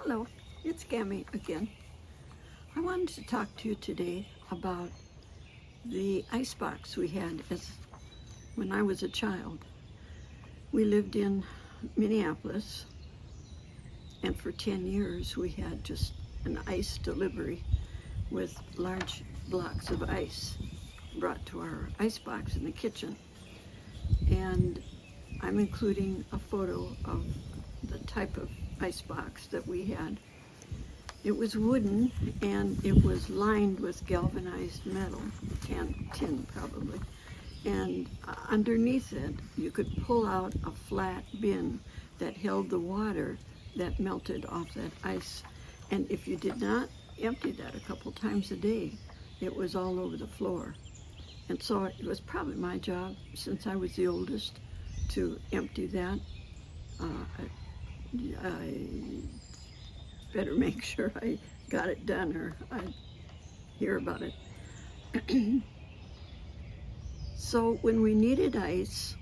Hello, it's Gammy again. I wanted to talk to you today about the icebox we had when I was a child. We lived in Minneapolis, and for 10 years we had just an ice delivery with large blocks of ice brought to our icebox in the kitchen. And I'm including a photo of the type of icebox that we had. It was wooden and it was lined with galvanized metal, tin probably. And underneath it, you could pull out a flat bin that held the water that melted off that ice. And if you did not empty that a couple times a day, it was all over the floor. And so it was probably my job, since I was the oldest, to empty that. I better make sure I got it done or I'd hear about it. So when we needed ice,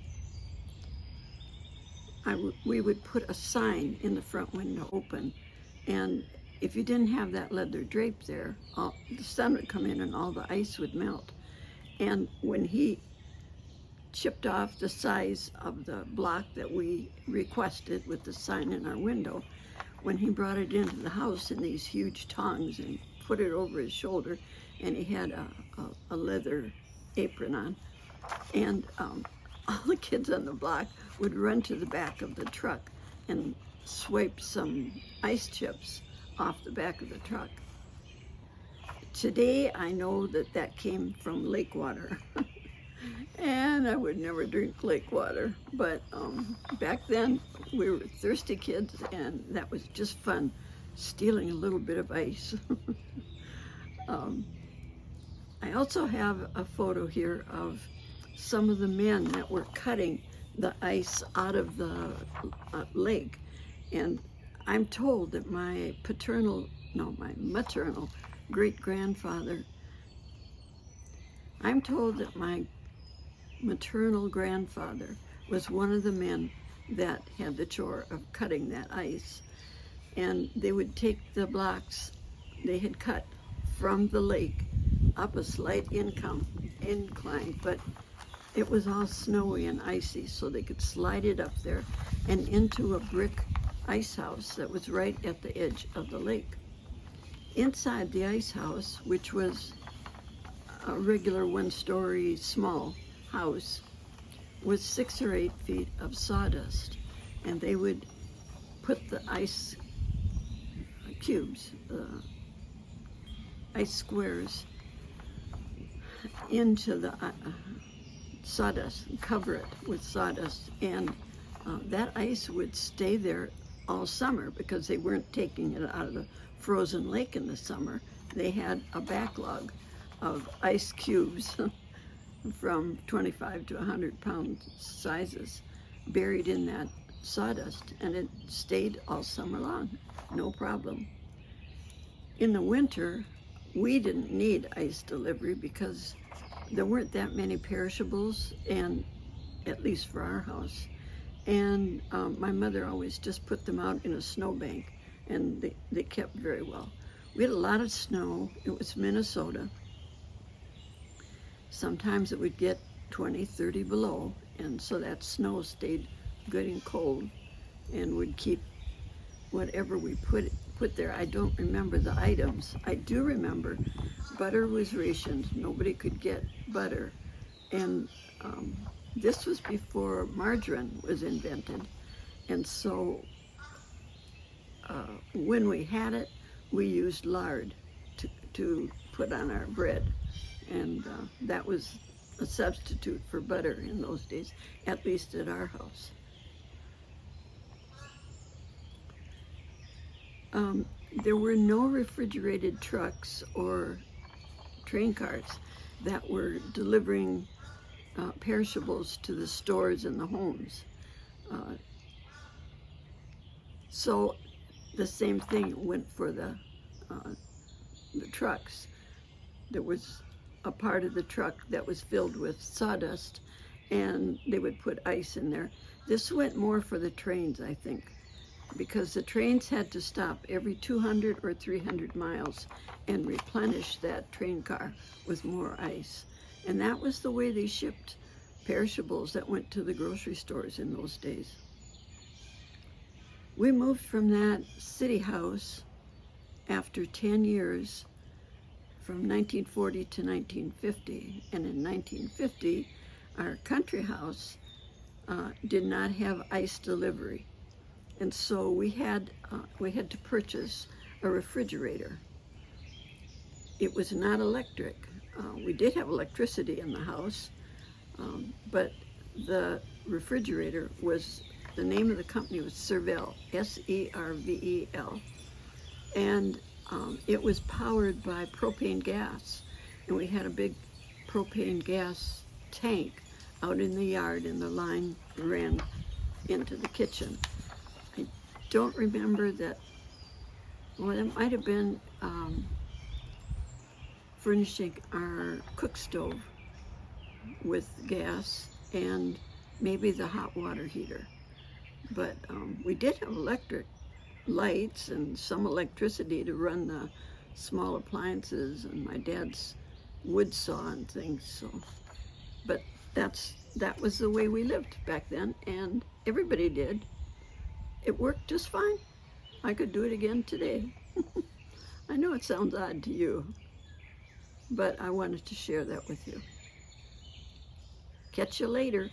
we would put a sign in the front window open, and if you didn't have that leather drape there, the sun would come in and all the ice would melt. And when he chipped off the size of the block that we requested with the sign in our window, when he brought it into the house in these huge tongs and put it over his shoulder, and he had a leather apron on, and all the kids on the block would run to the back of the truck and swipe some ice chips off the back of the truck. Today I know that that came from lake water. And I would never drink lake water, but back then we were thirsty kids, and that was just fun, stealing a little bit of ice. I also have a photo here of some of the men that were cutting the ice out of the lake, and I'm told that my maternal great-grandfather, I'm told that my maternal grandfather was one of the men that had the chore of cutting that ice. And they would take the blocks they had cut from the lake up a slight incline, but it was all snowy and icy, so they could slide it up there and into a brick ice house that was right at the edge of the lake. Inside the ice house, which was a regular one-story small house, was 6 or 8 feet of sawdust, and they would put the ice cubes, ice squares, into the sawdust and cover it with sawdust, and that ice would stay there all summer because they weren't taking it out of the frozen lake in the summer. They had a backlog of ice cubes from 25 to 100 pound sizes buried in that sawdust, and it stayed all summer long, no problem. In the winter, we didn't need ice delivery because there weren't that many perishables, and at least for our house. And my mother always just put them out in a snowbank, and they kept very well. We had a lot of snow. It was Minnesota. Sometimes it would get 20, 30 below, and so that snow stayed good and cold and would keep whatever we put there. I don't remember the items. I do remember butter was rationed. Nobody could get butter. And this was before margarine was invented. And so when we had it, we used lard to put on our bread. And that was a substitute for butter in those days, at least at our house. There were no refrigerated trucks or train cars that were delivering perishables to the stores and the homes. So the same thing went for the trucks. There was a part of the truck that was filled with sawdust, and they would put ice in there. This went more for the trains, I think. because the trains had to stop every 200 or 300 miles and replenish that train car with more ice. And that was the way they shipped perishables that went to the grocery stores in those days. We moved from that city house after 10 years, from 1940 to 1950. And in 1950, our country house did not have ice delivery. And so we had to purchase a refrigerator. It was not electric. We did have electricity in the house, but the refrigerator was, the name of the company was Servel, S-E-R-V-E-L. And it was powered by propane gas. And we had a big propane gas tank out in the yard, and the line ran into the kitchen. I don't remember that, well, it might have been furnishing our cook stove with gas and maybe the hot water heater. But we did have electric lights and some electricity to run the small appliances and my dad's wood saw and things. So, but that was the way we lived back then, and everybody did. It worked just fine. I could do it again today. I know it sounds odd to you, but I wanted to share that with you. Catch you later.